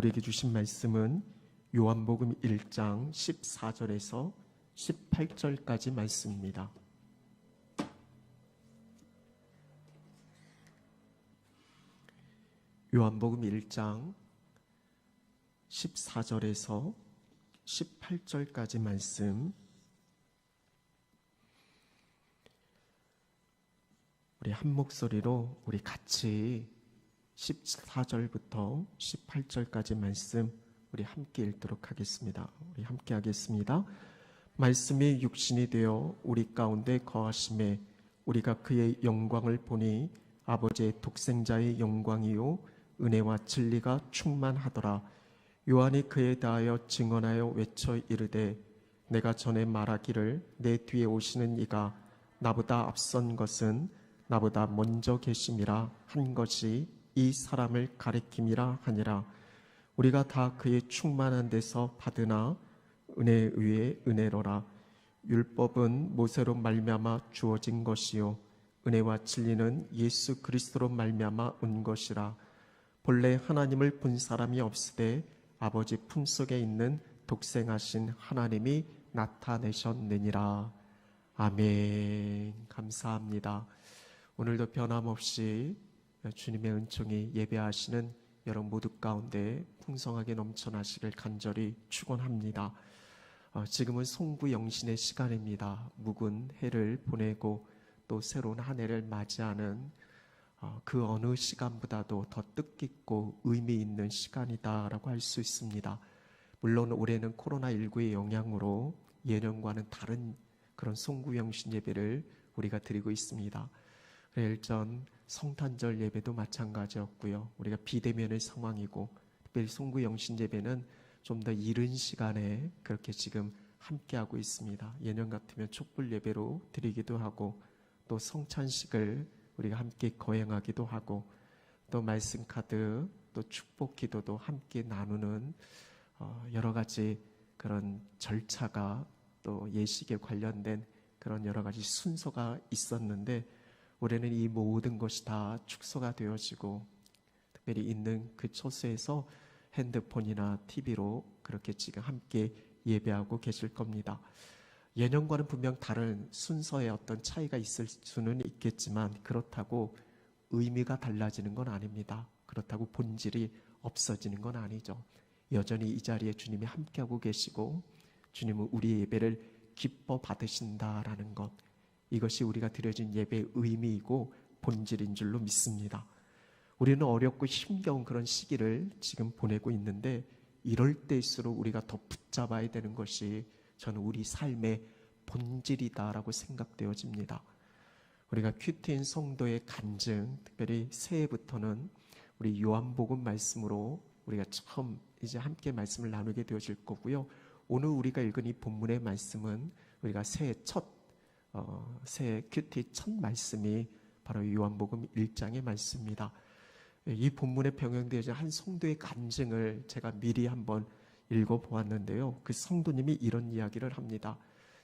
우리에게 주신 말씀은 요한복음 1장 14절에서 18절까지 말씀입니다. 요한복음 1장 14절에서 18절까지 말씀, 우리 한 목소리로 우리 같이 14절부터 18절까지 말씀 우리 함께 읽도록 하겠습니다. 우리 함께 하겠습니다. 말씀이 육신이 되어 우리 가운데 거하심에 우리가 그의 영광을 보니 아버지의 독생자의 영광이요 은혜와 진리가 충만하더라. 요한이 그에 대하여 증언하여 외쳐 이르되 내가 전에 말하기를 내 뒤에 오시는 이가 나보다 앞선 것은 나보다 먼저 계심이라 한 것이 이 사람을 가리킴이라 하니라. 우리가 다 그의 충만한 데서 받으나 은혜에 의해 은혜로라. 율법은 모세로 말미암아 주어진 것이요 은혜와 진리는 예수 그리스도로 말미암아 온 것이라. 본래 하나님을 본 사람이 없으되 아버지 품속에 있는 독생하신 하나님이 나타내셨느니라. 아멘. 감사합니다. 오늘도 변함없이 주님의 은총이 예배하시는 여러분 모두 가운데 풍성하게 넘쳐나시길 간절히 축원합니다. 지금은 송구영신의 시간입니다. 묵은 해를 보내고 또 새로운 한 해를 맞이하는 그 어느 시간보다도 더 뜻깊고 의미 있는 시간이다라고 할 수 있습니다. 물론 올해는 코로나19의 영향으로 예년과는 다른 그런 송구영신 예배를 우리가 드리고 있습니다. 일전 성탄절 예배도 마찬가지였고요. 우리가 비대면의 상황이고 특별히 송구영신 예배는 좀 더 이른 시간에 그렇게 지금 함께하고 있습니다. 예년 같으면 촛불 예배로 드리기도 하고 또 성찬식을 우리가 함께 거행하기도 하고 또 말씀 카드 또 축복 기도도 함께 나누는 여러 가지 그런 절차가 또 예식에 관련된 그런 여러 가지 순서가 있었는데 올해는 이 모든 것이 다 축소가 되어지고 특별히 있는 그 처소에서 핸드폰이나 TV로 그렇게 지금 함께 예배하고 계실 겁니다. 예년과는 분명 다른 순서의 어떤 차이가 있을 수는 있겠지만 그렇다고 의미가 달라지는 건 아닙니다. 그렇다고 본질이 없어지는 건 아니죠. 여전히 이 자리에 주님이 함께하고 계시고 주님은 우리의 예배를 기뻐 받으신다라는 것, 이것이 우리가 드려진 예배의 의미이고 본질인 줄로 믿습니다. 우리는 어렵고 힘겨운 그런 시기를 지금 보내고 있는데 이럴 때일수록 우리가 더 붙잡아야 되는 것이 저는 우리 삶의 본질이다라고 생각되어집니다. 우리가 큐티인 성도의 간증, 특별히 새해부터는 우리 요한복음 말씀으로 우리가 처음 이제 함께 말씀을 나누게 되어질 거고요. 오늘 우리가 읽은 이 본문의 말씀은 우리가 새해 큐티 첫 말씀이 바로 요한복음 1장의 말씀입니다. 이 본문에 병행되어진 한 성도의 간증을 제가 미리 한번 읽어보았는데요. 그 성도님이 이런 이야기를 합니다.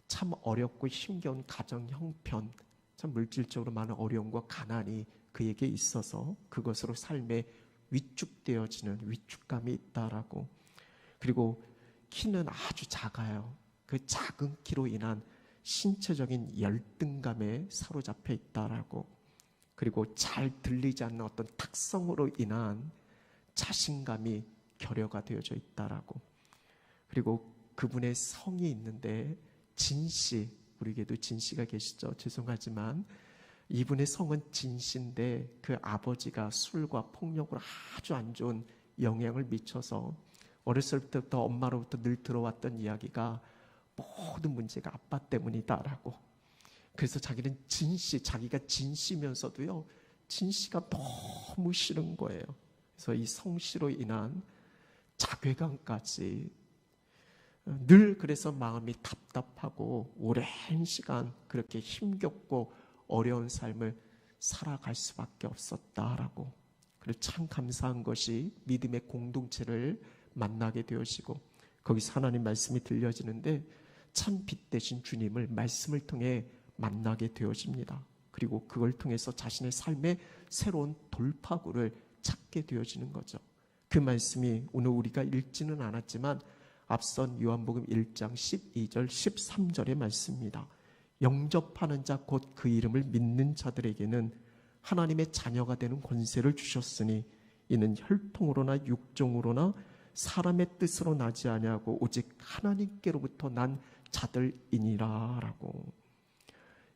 참 어렵고 힘겨운 가정 형편, 참 물질적으로 많은 어려움과 가난이 그에게 있어서 그것으로 삶에 위축되어지는 위축감이 있다라고. 그리고 키는 아주 작아요. 그 작은 키로 인한 신체적인 열등감에 사로잡혀 있다라고. 그리고 잘 들리지 않는 어떤 특성으로 인한 자신감이 결여가 되어져 있다라고. 그리고 그분의 성이 있는데 진씨, 우리에게도 진씨가 계시죠. 죄송하지만 이분의 성은 진씨인데 그 아버지가 술과 폭력으로 아주 안 좋은 영향을 미쳐서 어렸을 때부터 엄마로부터 늘 들어왔던 이야기가 모든 문제가 아빠 때문이다라고. 그래서 자기는 자기가 진씨면서도요, 진씨가 너무 싫은 거예요. 그래서 이 성씨로 인한 자괴감까지 늘 그래서 마음이 답답하고 오랜 시간 그렇게 힘겹고 어려운 삶을 살아갈 수밖에 없었다라고. 그리고 참 감사한 것이 믿음의 공동체를 만나게 되어지고 거기서 하나님 말씀이 들려지는데 참 빛 대신 주님을 말씀을 통해 만나게 되어집니다. 그리고 그걸 통해서 자신의 삶의 새로운 돌파구를 찾게 되어지는 거죠. 그 말씀이 오늘 우리가 읽지는 않았지만 앞선 요한복음 1장 12절 13절의 말씀입니다. 영접하는 자 곧 그 이름을 믿는 자들에게는 하나님의 자녀가 되는 권세를 주셨으니 이는 혈통으로나 육종으로나 사람의 뜻으로 나지 아니하고 오직 하나님께로부터 난 자들이니라 라고.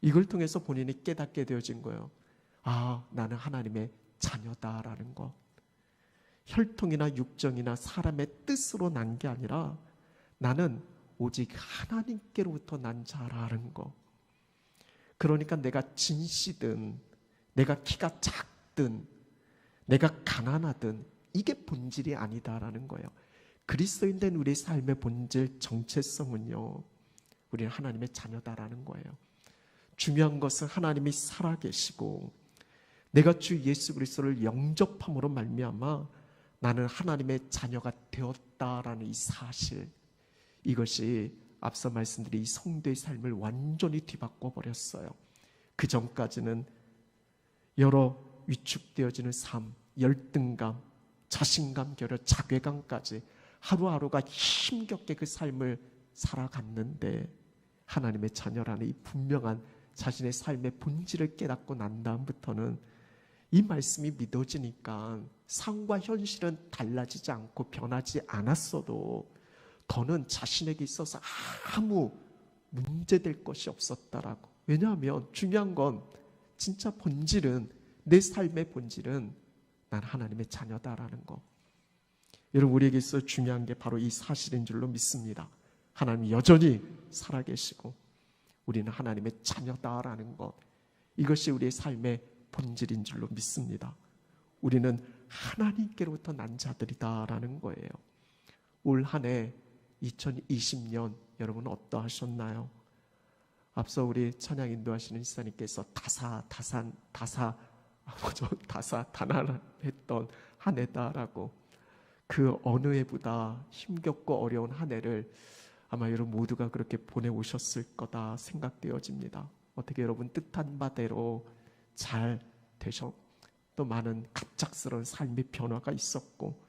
이걸 통해서 본인이 깨닫게 되어진 거예요. 아, 나는 하나님의 자녀다라는 것. 혈통이나 육정이나 사람의 뜻으로 난 게 아니라 나는 오직 하나님께로부터 난 자라는 것. 그러니까 내가 진씨든 내가 키가 작든 내가 가난하든 이게 본질이 아니다라는 거예요. 그리스도인 된 우리의 삶의 본질 정체성은요, 우리는 하나님의 자녀다라는 거예요. 중요한 것은 하나님이 살아계시고 내가 주 예수 그리스도를 영접함으로 말미암아 나는 하나님의 자녀가 되었다라는 이 사실, 이것이 앞서 말씀드린 이 성도의 삶을 완전히 뒤바꿔 버렸어요. 그 전까지는 여러 위축되어지는 삶, 열등감, 자신감, 결여, 자괴감까지 하루하루가 힘겹게 그 삶을 살아갔는데 하나님의 자녀라는 이 분명한 자신의 삶의 본질을 깨닫고 난 다음부터는 이 말씀이 믿어지니까 상황과 현실은 달라지지 않고 변하지 않았어도 더는 자신에게 있어서 아무 문제될 것이 없었다라고. 왜냐하면 중요한 건 진짜 본질은, 내 삶의 본질은 난 하나님의 자녀다라는 거. 여러분, 우리에게 있어 중요한 게 바로 이 사실인 줄로 믿습니다. 하나님이 여전히 살아계시고 우리는 하나님의 자녀다라는 것, 이것이 우리의 삶의 본질인 줄로 믿습니다. 우리는 하나님께로부터 난 자들이다라는 거예요. 올 한 해 2020년 여러분 어떠하셨나요? 앞서 우리 찬양 인도하시는 시사님께서 다사다난했던 한 해다라고, 그 어느 해보다 힘겹고 어려운 한 해를 아마 여러분 모두가 그렇게 보내오셨을 거다 생각되어집니다. 어떻게 여러분 뜻한 바대로 잘 되셔? 또 많은 갑작스러운 삶의 변화가 있었고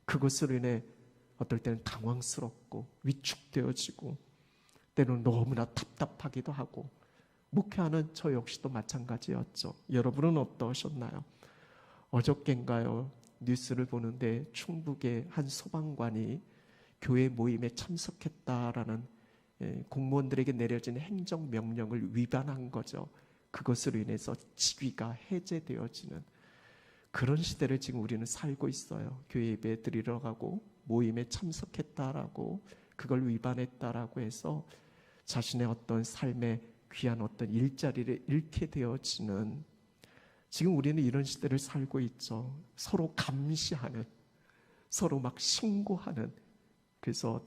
그것으로 인해 어떨 때는 당황스럽고 위축되어지고 때로는 너무나 답답하기도 하고, 목회하는 저 역시도 마찬가지였죠. 여러분은 어떠셨나요? 어저께인가요? 뉴스를 보는데 충북의 한 소방관이 교회 모임에 참석했다라는 공무원들에게 내려진 행정명령을 위반한 거죠. 그것으로 인해서 직위가 해제되어지는 그런 시대를 지금 우리는 살고 있어요. 교회 예배 드리러 가고 모임에 참석했다라고 그걸 위반했다라고 해서 자신의 어떤 삶의 귀한 어떤 일자리를 잃게 되어지는, 지금 우리는 이런 시대를 살고 있죠. 서로 감시하는, 서로 막 신고하는, 그래서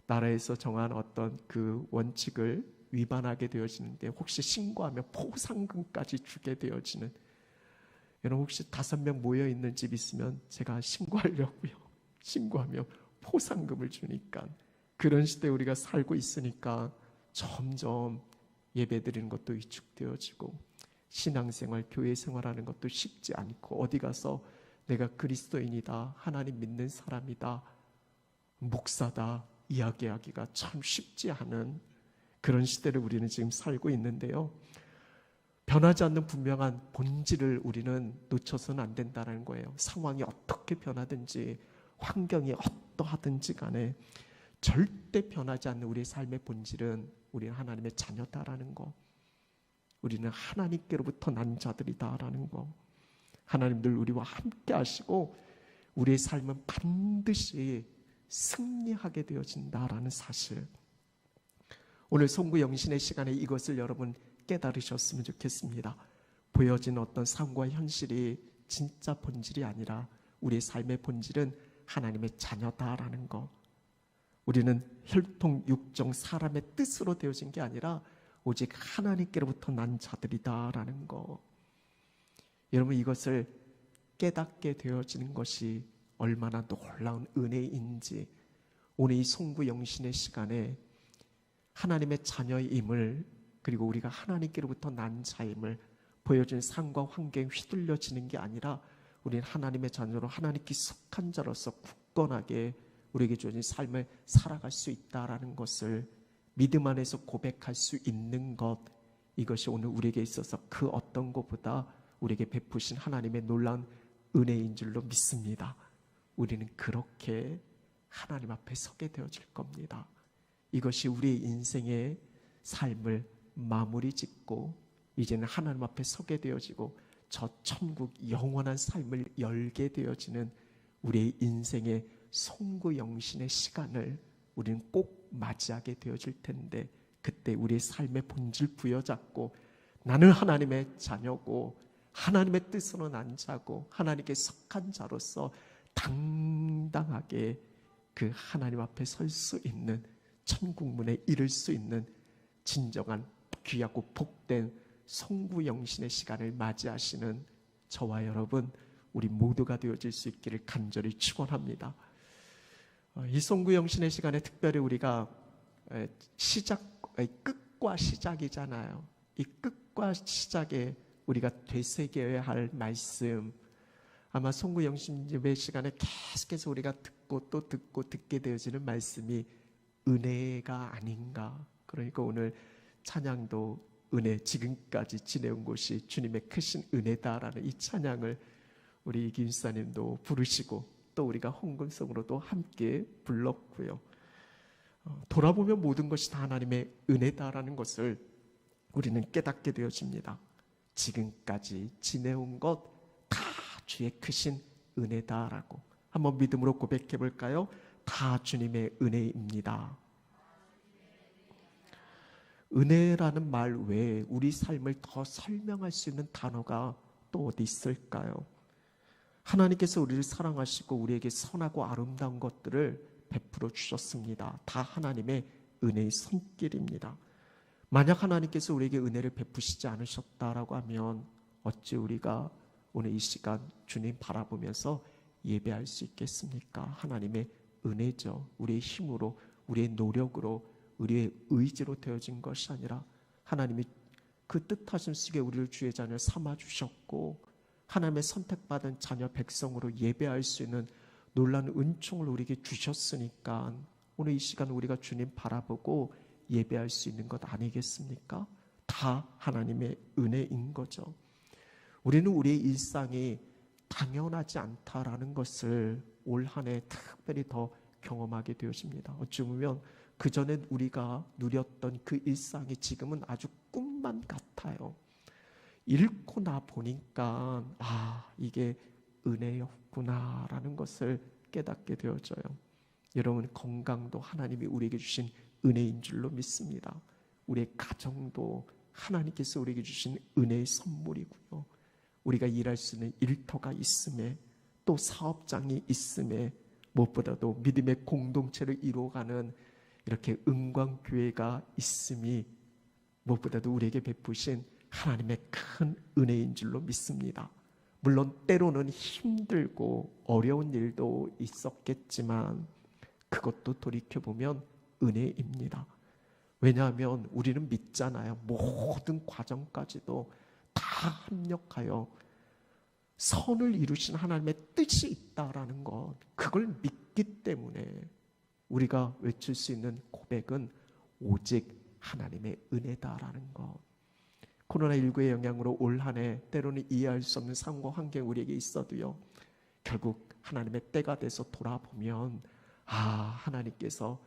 나라에서 정한 어떤 그 원칙을 위반하게 되어지는데 혹시 신고하면 포상금까지 주게 되어지는, 여러분 혹시 5명 모여 있는 집 있으면 제가 신고하려고요. 신고하면 포상금을 주니까. 그런 시대에 우리가 살고 있으니까 점점 예배 드리는 것도 위축되어지고 신앙생활, 교회 생활하는 것도 쉽지 않고, 어디 가서 내가 그리스도인이다, 하나님 믿는 사람이다, 목사다 이야기하기가 참 쉽지 않은 그런 시대를 우리는 지금 살고 있는데요. 변하지 않는 분명한 본질을 우리는 놓쳐서는 안 된다는 거예요. 상황이 어떻게 변하든지 환경이 어떠하든지 간에 절대 변하지 않는 우리의 삶의 본질은 우리는 하나님의 자녀다라는 거, 우리는 하나님께로부터 난 자들이다라는 거, 하나님 늘 우리와 함께 하시고 우리의 삶은 반드시 승리하게 되어진다라는 사실, 오늘 송구 영신의 시간에 이것을 여러분 깨달으셨으면 좋겠습니다. 보여진 어떤 상황과 현실이 진짜 본질이 아니라 우리의 삶의 본질은 하나님의 자녀다라는 거, 우리는 혈통, 육정, 사람의 뜻으로 되어진 게 아니라 오직 하나님께로부터 난 자들이다라는 거, 여러분 이것을 깨닫게 되어지는 것이 얼마나 놀라운 은혜인지 오늘 이 송구 영신의 시간에 하나님의 자녀임을, 그리고 우리가 하나님께로부터 난 자임을 보여준 상황과 환경에 휘둘려지는 게 아니라 우리는 하나님의 자녀로 하나님께 속한 자로서 굳건하게 우리에게 주어진 삶을 살아갈 수 있다라는 것을 믿음 안에서 고백할 수 있는 것, 이것이 오늘 우리에게 있어서 그 어떤 것보다 우리에게 베푸신 하나님의 놀라운 은혜인 줄로 믿습니다. 우리는 그렇게 하나님 앞에 서게 되어질 겁니다. 이것이 우리의 인생의 삶을 마무리 짓고 이제는 하나님 앞에 서게 되어지고 저 천국 영원한 삶을 열게 되어지는 우리의 인생의 송구영신의 시간을 우리는 꼭 맞이하게 되어질 텐데, 그때 우리의 삶의 본질 부여잡고 나는 하나님의 자녀고 하나님의 뜻으로 난 자고 하나님께 속한 자로서 당당하게 그 하나님 앞에 설 수 있는, 천국문에 이를 수 있는 진정한 귀하고 복된 송구영신의 시간을 맞이하시는 저와 여러분, 우리 모두가 되어질 수 있기를 간절히 축원합니다. 이 송구영신의 시간에 특별히 우리가 끝과 시작이잖아요. 이 끝과 시작에 우리가 되새겨야 할 말씀, 아마 송구영신 예배 시간에 계속해서 우리가 듣고 또 듣게 되어지는 말씀이 은혜가 아닌가. 그러니까 오늘 찬양도 은혜, 지금까지 지내온 곳이 주님의 크신 은혜다라는 이 찬양을 우리 이김사님도 부르시고 또 우리가 헌금송으로도 함께 불렀고요. 돌아보면 모든 것이 다 하나님의 은혜다라는 것을 우리는 깨닫게 되어집니다. 지금까지 지내온 것 다 주의 크신 은혜다라고 한번 믿음으로 고백해 볼까요? 다 주님의 은혜입니다. 은혜라는 말 외에 우리 삶을 더 설명할 수 있는 단어가 또 어디 있을까요? 하나님께서 우리를 사랑하시고 우리에게 선하고 아름다운 것들을 베풀어 주셨습니다. 다 하나님의 은혜의 손길입니다. 만약 하나님께서 우리에게 은혜를 베푸시지 않으셨다라고 하면 어찌 우리가 오늘 이 시간 주님 바라보면서 예배할 수 있겠습니까? 하나님의 은혜죠. 우리의 힘으로, 우리의 노력으로, 우리의 의지로 되어진 것이 아니라 하나님이 그 뜻하신 속에 우리를 주의 자녀 삼아주셨고 하나님의 선택받은 자녀 백성으로 예배할 수 있는 놀라운 은총을 우리에게 주셨으니까 오늘 이 시간 우리가 주님 바라보고 예배할 수 있는 것 아니겠습니까? 다 하나님의 은혜인 거죠. 우리는 우리의 일상이 당연하지 않다라는 것을 올 한 해 특별히 더 경험하게 되어집니다. 어찌 보면 그전에 우리가 누렸던 그 일상이 지금은 아주 꿈만 같아요. 읽고 나 보니까 이게 은혜였구나라는 것을 깨닫게 되어져요. 여러분, 건강도 하나님이 우리에게 주신 은혜인 줄로 믿습니다. 우리의 가정도 하나님께서 우리에게 주신 은혜의 선물이고요. 우리가 일할 수 있는 일터가 있음에 또 사업장이 있음에 무엇보다도 믿음의 공동체를 이루어가는 이렇게 은광교회가 있음이 무엇보다도 우리에게 베푸신 하나님의 큰 은혜인 줄로 믿습니다. 물론 때로는 힘들고 어려운 일도 있었겠지만 그것도 돌이켜보면 은혜입니다. 왜냐하면 우리는 믿잖아요. 모든 과정까지도 다 합력하여 선을 이루신 하나님의 뜻이 있다라는 것, 그걸 믿기 때문에 우리가 외칠 수 있는 고백은 오직 하나님의 은혜다라는 것. 코로나19의 영향으로 올 한 해 때로는 이해할 수 없는 상황과 환경이 우리에게 있어도요, 결국 하나님의 때가 돼서 돌아보면 하나님께서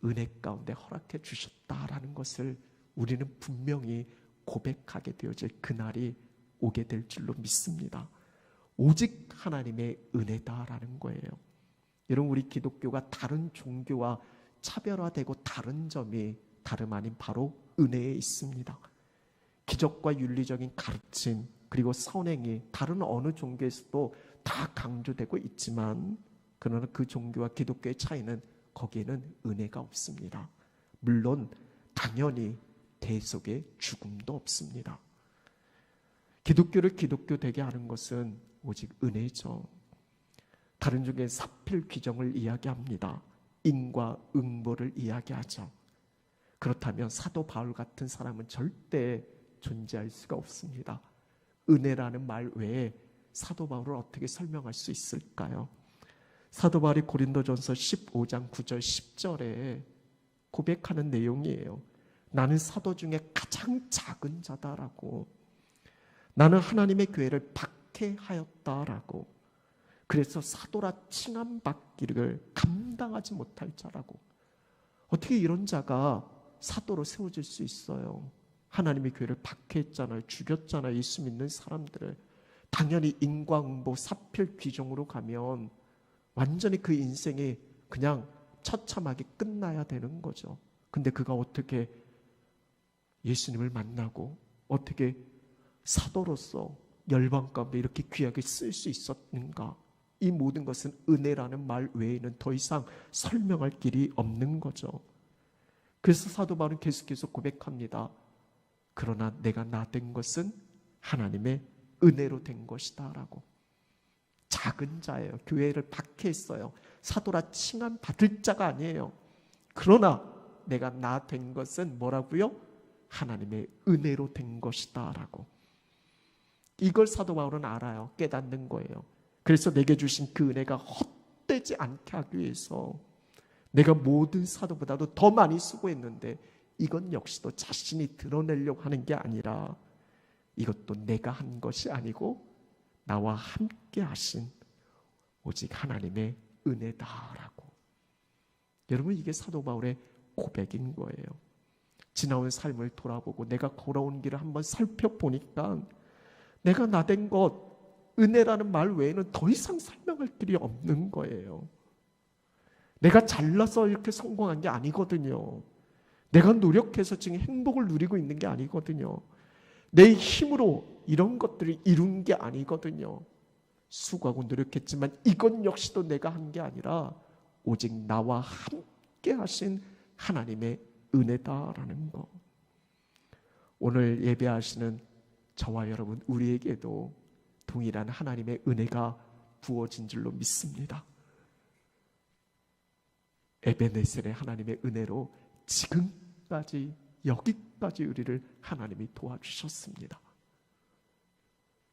은혜 가운데 허락해 주셨다라는 것을 우리는 분명히 고백하게 되어질 그날이 오게 될 줄로 믿습니다. 오직 하나님의 은혜다라는 거예요. 여러분, 우리 기독교가 다른 종교와 차별화되고 다른 점이 다름 아닌 바로 은혜에 있습니다. 기적과 윤리적인 가르침 그리고 선행이 다른 어느 종교에서도 다 강조되고 있지만 그러나 그 종교와 기독교의 차이는 거기에는 은혜가 없습니다. 물론 당연히 대속의 죽음도 없습니다. 기독교를 기독교 되게 하는 것은 오직 은혜죠. 다른 종교의 사필 규정을 이야기합니다. 인과 응보를 이야기하죠. 그렇다면 사도 바울 같은 사람은 절대 존재할 수가 없습니다. 은혜라는 말 외에 사도 바울을 어떻게 설명할 수 있을까요? 사도 바울이 고린도전서 15장 9절 10절에 고백하는 내용이에요. 나는 사도 중에 가장 작은 자다라고. 나는 하나님의 교회를 박해하였다라고. 그래서 사도라 칭함받기를 감당하지 못할 자라고. 어떻게 이런 자가 사도로 세워질 수 있어요? 하나님의 교회를 박해했잖아요. 죽였잖아요. 예수 믿는 사람들을. 당연히 인과응보 사필 귀정으로 가면 완전히 그 인생이 그냥 처참하게 끝나야 되는 거죠. 근데 그가 어떻게 예수님을 만나고 어떻게 사도로서 열방 가운데 이렇게 귀하게 쓸 수 있었는가? 이 모든 것은 은혜라는 말 외에는 더 이상 설명할 길이 없는 거죠. 그래서 사도 바울은 계속해서 고백합니다. 그러나 내가 나 된 것은 하나님의 은혜로 된 것이다 라고. 작은 자예요. 교회를 박해했어요. 사도라 칭함 받을 자가 아니에요. 그러나 내가 나 된 것은 뭐라고요? 하나님의 은혜로 된 것이다 라고. 이걸 사도 바울은 알아요. 깨닫는 거예요. 그래서 내게 주신 그 은혜가 헛되지 않게 하기 위해서 내가 모든 사도보다도 더 많이 수고했는데 이건 역시도 자신이 드러내려고 하는 게 아니라 이것도 내가 한 것이 아니고 나와 함께 하신 오직 하나님의 은혜다라고. 여러분, 이게 사도 바울의 고백인 거예요. 지나온 삶을 돌아보고 내가 걸어온 길을 한번 살펴보니까 내가 나 된 것, 은혜라는 말 외에는 더 이상 설명할 길이 없는 거예요. 내가 잘나서 이렇게 성공한 게 아니거든요. 내가 노력해서 지금 행복을 누리고 있는 게 아니거든요. 내 힘으로 이런 것들을 이룬 게 아니거든요. 수고하고 노력했지만 이건 역시도 내가 한 게 아니라 오직 나와 함께 하신 하나님의 은혜다라는 거. 오늘 예배하시는 저와 여러분, 우리에게도 동일한 하나님의 은혜가 부어진 줄로 믿습니다. 에베네셀의 하나님의 은혜로 지금까지 여기까지 우리를 하나님이 도와주셨습니다.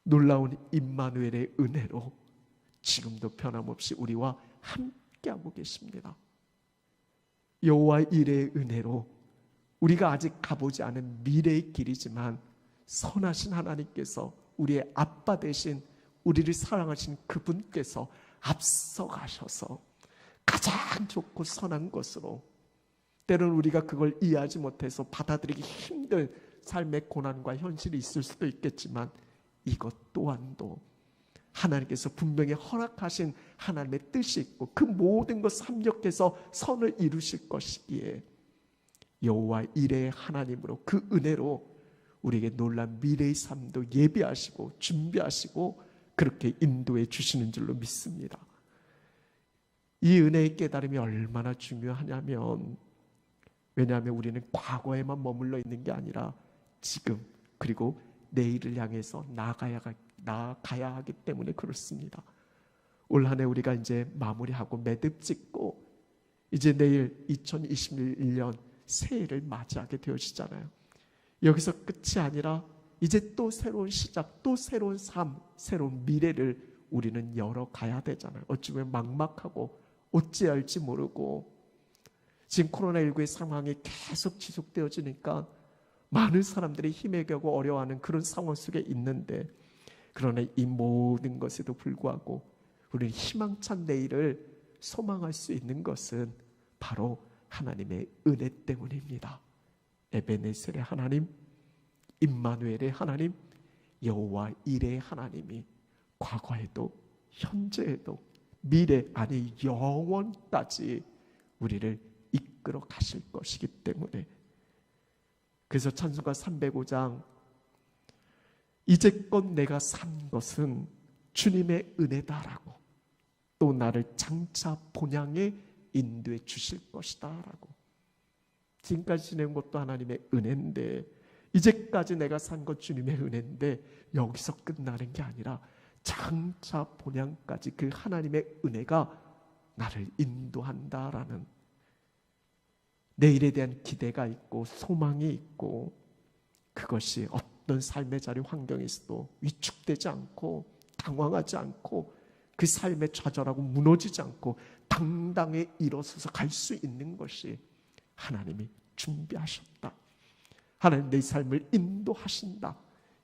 놀라운 임마누엘의 은혜로 지금도 변함없이 우리와 함께하고 계십니다. 여호와 이레의 은혜로 우리가 아직 가보지 않은 미래의 길이지만 선하신 하나님께서 우리의 아빠 되신 우리를 사랑하신 그분께서 앞서가셔서 가장 좋고 선한 것으로, 때로는 우리가 그걸 이해하지 못해서 받아들이기 힘든 삶의 고난과 현실이 있을 수도 있겠지만 이것 또한도 하나님께서 분명히 허락하신 하나님의 뜻이 있고 그 모든 것을 합력해서 선을 이루실 것이기에 여호와 이레의 하나님으로 그 은혜로 우리에게 놀란 미래의 삶도 예비하시고 준비하시고 그렇게 인도해 주시는 줄로 믿습니다. 이 은혜의 깨달음이 얼마나 중요하냐면, 왜냐하면 우리는 과거에만 머물러 있는 게 아니라 지금 그리고 내일을 향해서 나아가야 하기 때문에 그렇습니다. 올 한 해 우리가 이제 마무리하고 매듭 짓고 이제 내일 2021년 새해를 맞이하게 되어지잖아요. 여기서 끝이 아니라 이제 또 새로운 시작, 또 새로운 삶, 새로운 미래를 우리는 열어가야 되잖아요. 어찌 보면 막막하고 어찌해야 할지 모르고 지금 코로나19의 상황이 계속 지속되어지니까 많은 사람들이 힘에 겨고 어려워하는 그런 상황 속에 있는데, 그러나 이 모든 것에도 불구하고 우리는 희망찬 내일을 소망할 수 있는 것은 바로 하나님의 은혜 때문입니다. 에베네셀의 하나님, 임마누엘의 하나님, 여호와 이레의 하나님이 과거에도 현재에도 미래 아니 영원까지 우리를 이끌어 가실 것이기 때문에, 그래서 찬송가 305장 이제껏 내가 산 것은 주님의 은혜다라고, 또 나를 장차 본향에 인도해 주실 것이다 라고. 지금까지 지낸 것도 하나님의 은혜인데, 이제까지 내가 산 것 주님의 은혜인데 여기서 끝나는 게 아니라 장차 본향까지 그 하나님의 은혜가 나를 인도한다라는 내일에 대한 기대가 있고 소망이 있고, 그것이 어떤 삶의 자리 환경에서도 위축되지 않고 당황하지 않고 그 삶에 좌절하고 무너지지 않고 당당히 일어서서 갈 수 있는 것이 하나님이 준비하셨다. 하나님 내 삶을 인도하신다.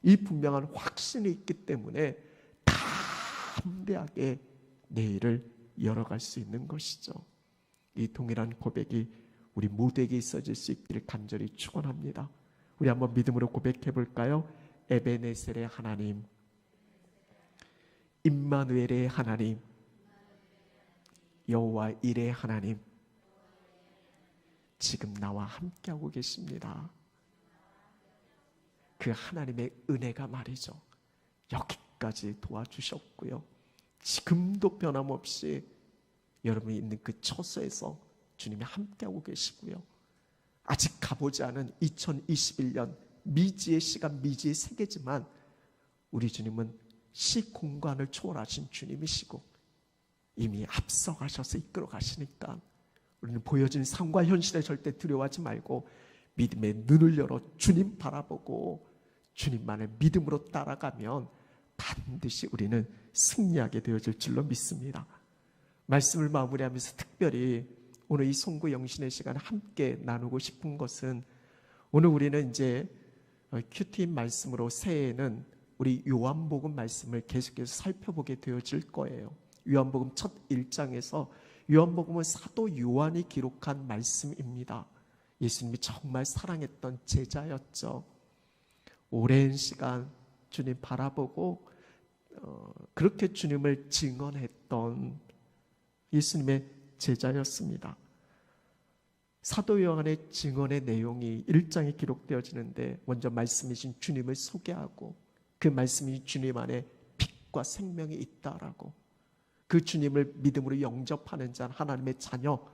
이 분명한 확신이 있기 때문에 담대하게 내일을 열어갈 수 있는 것이죠. 이 동일한 고백이 우리 모두에게 있어질 수 있기를 간절히 축원합니다. 우리 한번 믿음으로 고백해 볼까요? 에베네셀의 하나님, 임마누엘의 하나님, 여호와 일의 하나님, 지금 나와 함께하고 계십니다. 그 하나님의 은혜가 말이죠, 여기까지 도와주셨고요, 지금도 변함없이 여러분이 있는 그 처소에서 주님이 함께하고 계시고요, 아직 가보지 않은 2021년 미지의 시간, 미지의 세계지만 우리 주님은 시공간을 초월하신 주님이시고 이미 앞서가셔서 이끌어 가시니까 우리는 보여진 상과 현실에 절대 두려워하지 말고 믿음의 눈을 열어 주님 바라보고 주님만을 믿음으로 따라가면 반드시 우리는 승리하게 되어질 줄로 믿습니다. 말씀을 마무리하면서 특별히 오늘 이 송구 영신의 시간 함께 나누고 싶은 것은, 오늘 우리는 이제 큐티 말씀으로 새해에는 우리 요한복음 말씀을 계속해서 살펴보게 되어질 거예요. 요한복음 첫 1장에서, 요한복음은 사도 요한이 기록한 말씀입니다. 예수님이 정말 사랑했던 제자였죠. 오랜 시간 주님 바라보고 그렇게 주님을 증언했던 예수님의 제자였습니다. 사도 요한의 증언의 내용이 1장에 기록되어지는데, 먼저 말씀이신 주님을 소개하고 그 말씀이 주님 안에 빛과 생명이 있다라고, 그 주님을 믿음으로 영접하는 자 하나님의 자녀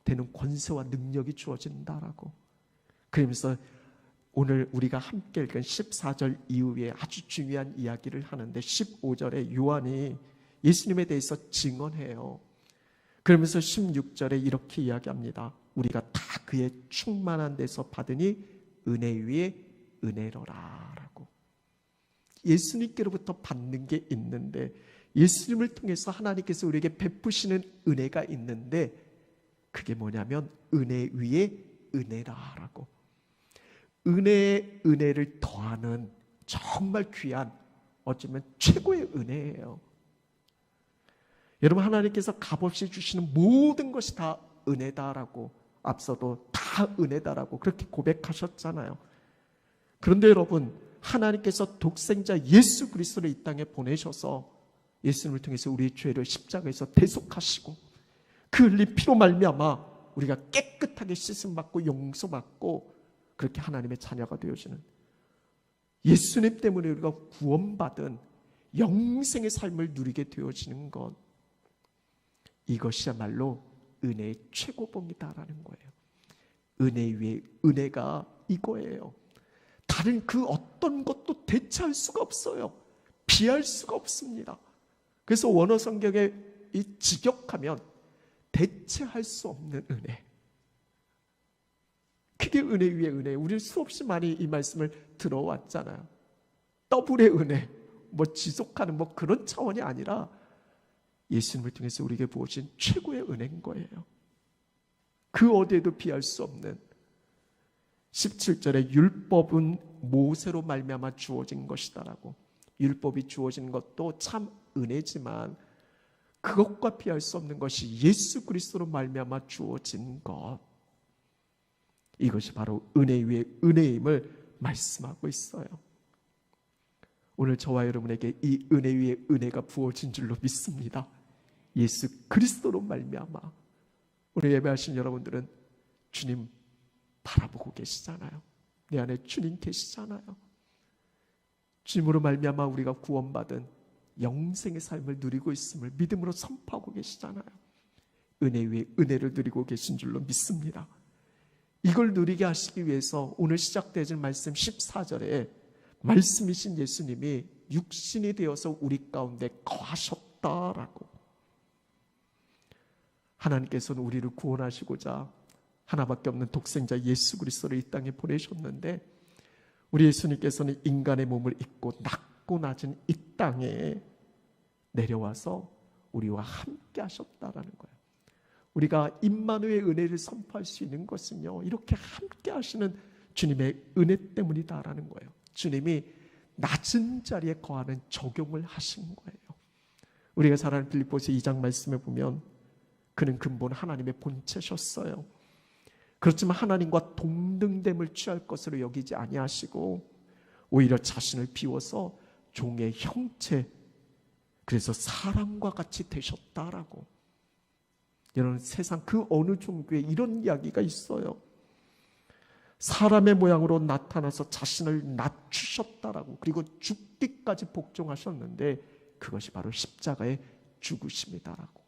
되는 권세와 능력이 주어진다라고, 그러면서 오늘 우리가 함께 읽은 14절 이후에 아주 중요한 이야기를 하는데, 15절에 요한이 예수님에 대해서 증언해요. 그러면서 16절에 이렇게 이야기합니다. 우리가 다 그의 충만한 데서 받으니 은혜 위에 은혜로라 라고. 예수님께로부터 받는 게 있는데, 예수님을 통해서 하나님께서 우리에게 베푸시는 은혜가 있는데, 그게 뭐냐면 은혜 위에 은혜라라고. 은혜에 은혜를 더하는 정말 귀한, 어쩌면 최고의 은혜예요. 여러분, 하나님께서 값없이 주시는 모든 것이 다 은혜다라고, 앞서도 다 은혜다라고 그렇게 고백하셨잖아요. 그런데 여러분, 하나님께서 독생자 예수 그리스도를 이 땅에 보내셔서 예수님을 통해서 우리의 죄를 십자가에서 대속하시고 그 흘린 피로 말미암아 우리가 깨끗하게 씻음받고 용서받고 그렇게 하나님의 자녀가 되어지는, 예수님 때문에 우리가 구원받은 영생의 삶을 누리게 되어지는 것, 이것이야말로 은혜의 최고봉이다라는 거예요. 은혜 위에 은혜가 이거예요. 다른 그 어떤 것도 대체할 수가 없어요. 비할 수가 없습니다. 그래서 원어 성경에 이 직역하면 대체할 수 없는 은혜, 그게 은혜 위에 은혜. 우리 수없이 많이 이 말씀을 들어왔잖아요. 더블의 은혜, 뭐 지속하는 뭐 그런 차원이 아니라 예수님을 통해서 우리에게 부어진 최고의 은혜인 거예요. 그 어디에도 비할 수 없는. 17절에 율법은 모세로 말미암아 주어진 것이다라고. 율법이 주어진 것도 참 은혜지만 그것과 비할 수 없는 것이 예수 그리스도로 말미암아 주어진 것, 이것이 바로 은혜 위에 은혜임을 말씀하고 있어요. 오늘 저와 여러분에게 이 은혜 위에 은혜가 부어진 줄로 믿습니다. 예수 그리스도로 말미암아. 오늘 예배하신 여러분들은 주님 바라보고 계시잖아요. 내 안에 주님 계시잖아요. 주님으로 말미암아 우리가 구원받은 영생의 삶을 누리고 있음을 믿음으로 선포하고 계시잖아요. 은혜 위에 은혜를 누리고 계신 줄로 믿습니다. 이걸 누리게 하시기 위해서 오늘 시작되어진 말씀 14절에 말씀이신 예수님이 육신이 되어서 우리 가운데 거하셨다라고. 하나님께서는 우리를 구원하시고자 하나밖에 없는 독생자 예수 그리스도를 이 땅에 보내셨는데, 우리 예수님께서는 인간의 몸을 입고 낮고 낮은 이 땅에 내려와서 우리와 함께 하셨다라는 거예요. 우리가 임마누의 은혜를 선포할 수 있는 것은요, 이렇게 함께 하시는 주님의 은혜 때문이다라는 거예요. 주님이 낮은 자리에 거하는 적용을 하신 거예요. 우리가 잘 아는 빌립보서 2장 말씀에 보면 그는 근본 하나님의 본체셨어요. 그렇지만 하나님과 동등됨을 취할 것으로 여기지 아니하시고 오히려 자신을 비워서 종의 형체, 그래서 사람과 같이 되셨다라고. 여러분, 세상 그 어느 종교에 이런 이야기가 있어요. 사람의 모양으로 나타나서 자신을 낮추셨다라고. 그리고 죽기까지 복종하셨는데 그것이 바로 십자가의 죽으심이다라고.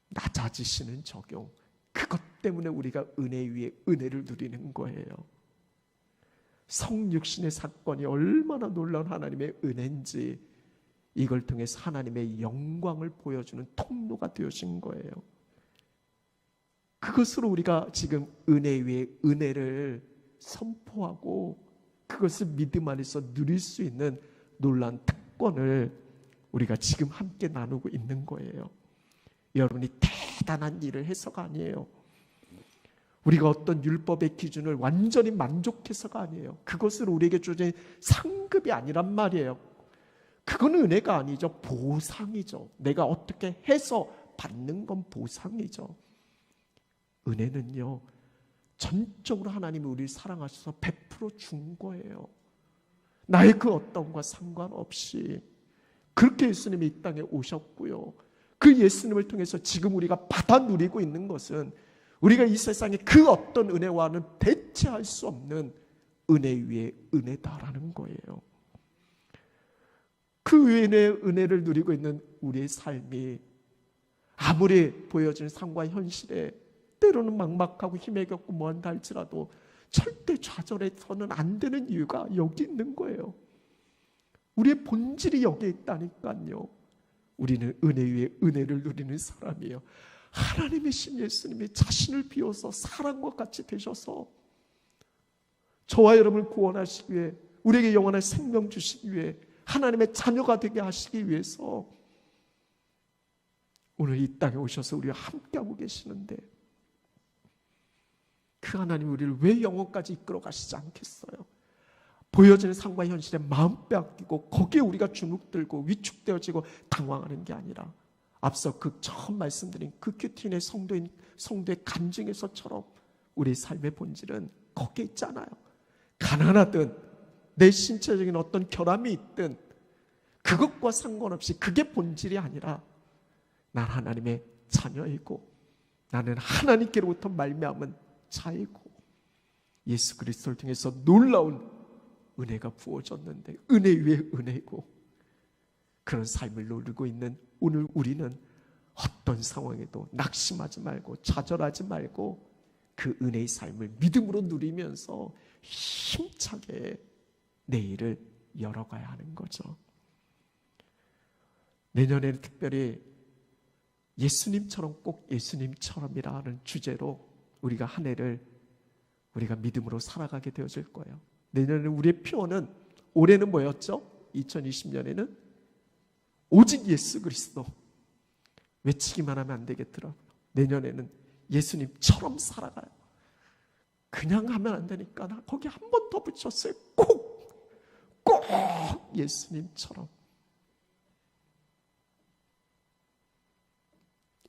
낮아지시는 적용, 그것 때문에 우리가 은혜 위에 은혜를 누리는 거예요. 성육신의 사건이 얼마나 놀라운 하나님의 은혜인지 이걸 통해서 하나님의 영광을 보여주는 통로가 되어진 거예요. 그것으로 우리가 지금 은혜 위에 은혜를 선포하고 그것을 믿음 안에서 누릴 수 있는 놀라운 특권을 우리가 지금 함께 나누고 있는 거예요. 여러분이 대단한 일을 해서가 아니에요. 우리가 어떤 율법의 기준을 완전히 만족해서가 아니에요. 그것을 우리에게 주어진 상급이 아니란 말이에요. 그건 은혜가 아니죠. 보상이죠. 내가 어떻게 해서 받는 건 보상이죠. 은혜는요, 전적으로 하나님이 우리를 사랑하셔서 베풀어 준 거예요. 나의 그 어떤 것과 상관없이 그렇게 예수님이 이 땅에 오셨고요. 그 예수님을 통해서 지금 우리가 받아 누리고 있는 것은 우리가 이 세상의 그 어떤 은혜와는 대체할 수 없는 은혜 위에 은혜다라는 거예요. 그 은혜를 누리고 있는 우리의 삶이 아무리 보여지는 상과 현실에 때로는 막막하고 힘에 겪고 뭐한다 할지라도 절대 좌절해서는 안 되는 이유가 여기 있는 거예요. 우리의 본질이 여기에 있다니까요. 우리는 은혜 위에 은혜를 누리는 사람이에요. 하나님이신 예수님이 자신을 비워서 사람과 같이 되셔서 저와 여러분을 구원하시기 위해, 우리에게 영원한 생명 주시기 위해, 하나님의 자녀가 되게 하시기 위해서 오늘 이 땅에 오셔서 우리와 함께하고 계시는데 그 하나님이 우리를 왜 영원까지 이끌어 가시지 않겠어요? 보여지는 상과 현실에 마음 빼앗기고 거기에 우리가 주눅들고 위축되어지고 당황하는 게 아니라 앞서 그 처음 말씀드린 그 큐티인의 성도의 간증에서처럼 우리 삶의 본질은 거기에 있잖아요. 가난하든 내 신체적인 어떤 결함이 있든 그것과 상관없이 그게 본질이 아니라 난 하나님의 자녀이고 나는 하나님께로부터 말미암은 자이고 예수 그리스도를 통해서 놀라운 은혜가 부어졌는데 은혜 위에 은혜고 그런 삶을 누리고 있는 오늘 우리는 어떤 상황에도 낙심하지 말고 좌절하지 말고 그 은혜의 삶을 믿음으로 누리면서 힘차게 내일을 열어가야 하는 거죠. 내년에는 특별히 예수님처럼 꼭 예수님처럼이라는 주제로 우리가 한 해를 우리가 믿음으로 살아가게 되어질 거예요. 내년에 우리의 표어는 올해는 뭐였죠? 2020년에는 오직 예수 그리스도 외치기만 하면 안 되겠더라고요. 내년에는 예수님처럼 살아가요. 그냥 하면 안 되니까 나 거기 한 번 더 붙였어요. 꼭 예수님처럼.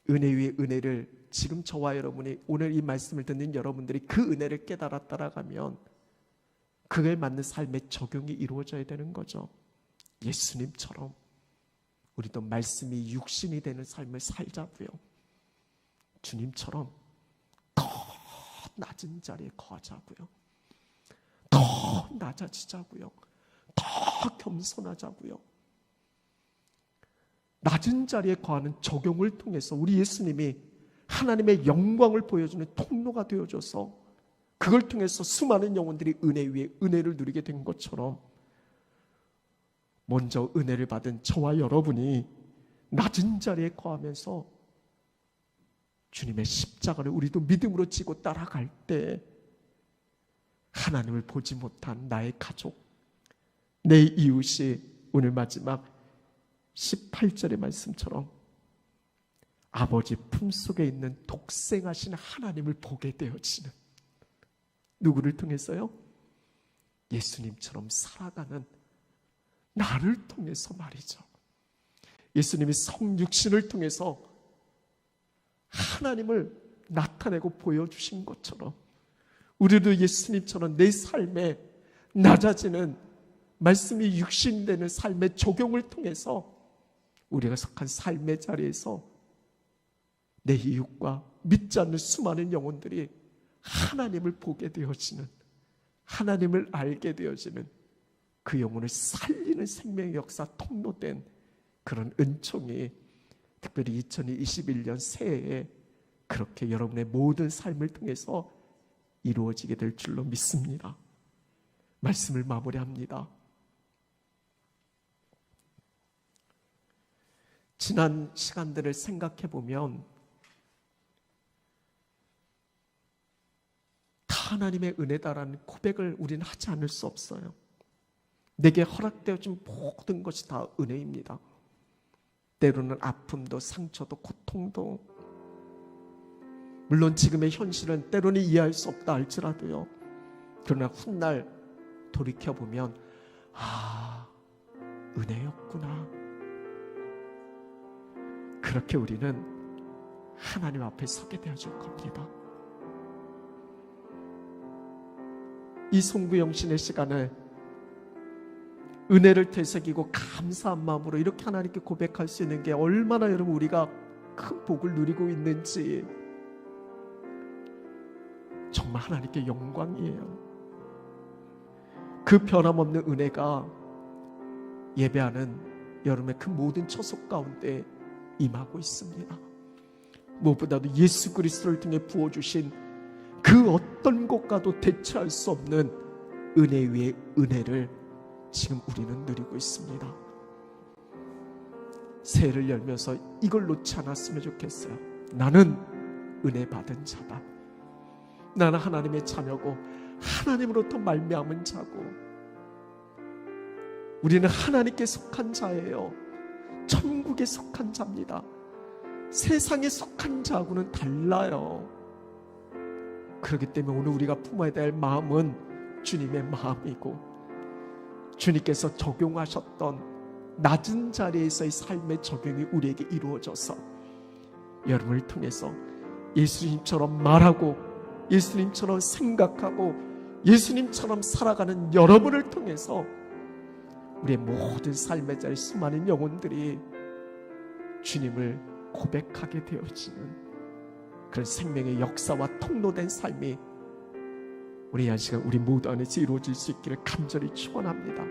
은혜 위에 은혜를 지금 저와 여러분이 오늘 이 말씀을 듣는 여러분들이 그 은혜를 깨달아 따라가면 그에 맞는 삶의 적용이 이루어져야 되는 거죠. 예수님처럼 우리도 말씀이 육신이 되는 삶을 살자고요. 주님처럼 더 낮은 자리에 거하자고요. 더 낮아지자고요. 더 겸손하자고요. 낮은 자리에 거하는 적용을 통해서 우리 예수님이 하나님의 영광을 보여주는 통로가 되어줘서 그걸 통해서 수많은 영혼들이 은혜 위에 은혜를 누리게 된 것처럼 먼저 은혜를 받은 저와 여러분이 낮은 자리에 거하면서 주님의 십자가를 우리도 믿음으로 지고 따라갈 때 하나님을 보지 못한 나의 가족, 내 이웃이 오늘 마지막 18절의 말씀처럼 아버지 품속에 있는 독생하신 하나님을 보게 되어지는, 누구를 통해서요? 예수님처럼 살아가는 나를 통해서 말이죠. 예수님이 성육신을 통해서 하나님을 나타내고 보여주신 것처럼 우리도 예수님처럼 내 삶에 낮아지는 말씀이 육신되는 삶의 적용을 통해서 우리가 속한 삶의 자리에서 내 이웃과 믿지 않는 수많은 영혼들이 하나님을 보게 되어지는, 하나님을 알게 되어지는, 그 영혼을 살리는 생명의 역사 통로된 그런 은총이 특별히 2021년 새해에 그렇게 여러분의 모든 삶을 통해서 이루어지게 될 줄로 믿습니다. 말씀을 마무리합니다. 지난 시간들을 생각해 보면 다 하나님의 은혜다라는 고백을 우리는 하지 않을 수 없어요. 내게 허락되어진 모든 것이 다 은혜입니다. 때로는 아픔도 상처도 고통도, 물론 지금의 현실은 때로는 이해할 수 없다 할지라도요, 그러나 훗날 돌이켜보면 은혜였구나, 그렇게 우리는 하나님 앞에 서게 되어질 겁니다. 이 송구영신의 시간을 은혜를 되새기고 감사한 마음으로 이렇게 하나님께 고백할 수 있는 게 얼마나 여러분 우리가 큰 복을 누리고 있는지 정말 하나님께 영광이에요. 그 변함없는 은혜가 예배하는 여러분의 그 모든 처속 가운데 임하고 있습니다. 무엇보다도 예수 그리스도를 통해 부어주신 그 어떤 것과도 대체할 수 없는 은혜 위에 은혜를 지금 우리는 누리고 있습니다. 새해를 열면서 이걸 놓지 않았으면 좋겠어요. 나는 은혜 받은 자다. 나는 하나님의 자녀고 하나님으로부터 말미암은 자고, 우리는 하나님께 속한 자예요. 천국에 속한 자입니다. 세상에 속한 자하고는 달라요. 그렇기 때문에 오늘 우리가 품어야 될 마음은 주님의 마음이고, 주님께서 적용하셨던 낮은 자리에서의 삶의 적용이 우리에게 이루어져서 여러분을 통해서 예수님처럼 말하고 예수님처럼 생각하고 예수님처럼 살아가는 여러분을 통해서 우리의 모든 삶의 자리 수많은 영혼들이 주님을 고백하게 되어지는 그런 생명의 역사와 통로된 삶이 우리 한 시간 우리 모두 안에서 이루어질 수 있기를 간절히 축원합니다.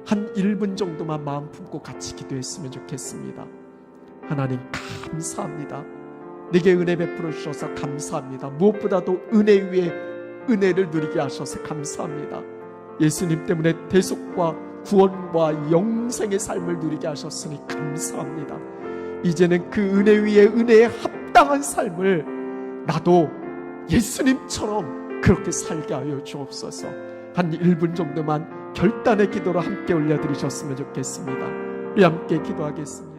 한 1분 정도만 마음 품고 같이 기도했으면 좋겠습니다. 하나님 감사합니다. 내게 은혜 베풀어 주셔서 감사합니다. 무엇보다도 은혜 위에 은혜를 누리게 하셔서 감사합니다. 예수님 때문에 대속과 구원과 영생의 삶을 누리게 하셨으니 감사합니다. 이제는 그 은혜 위에 은혜에 합당한 삶을 나도 예수님처럼 그렇게 살게 하여 주옵소서. 한 1분 정도만 결단의 기도로 함께 올려드리셨으면 좋겠습니다. 우리 함께 기도하겠습니다.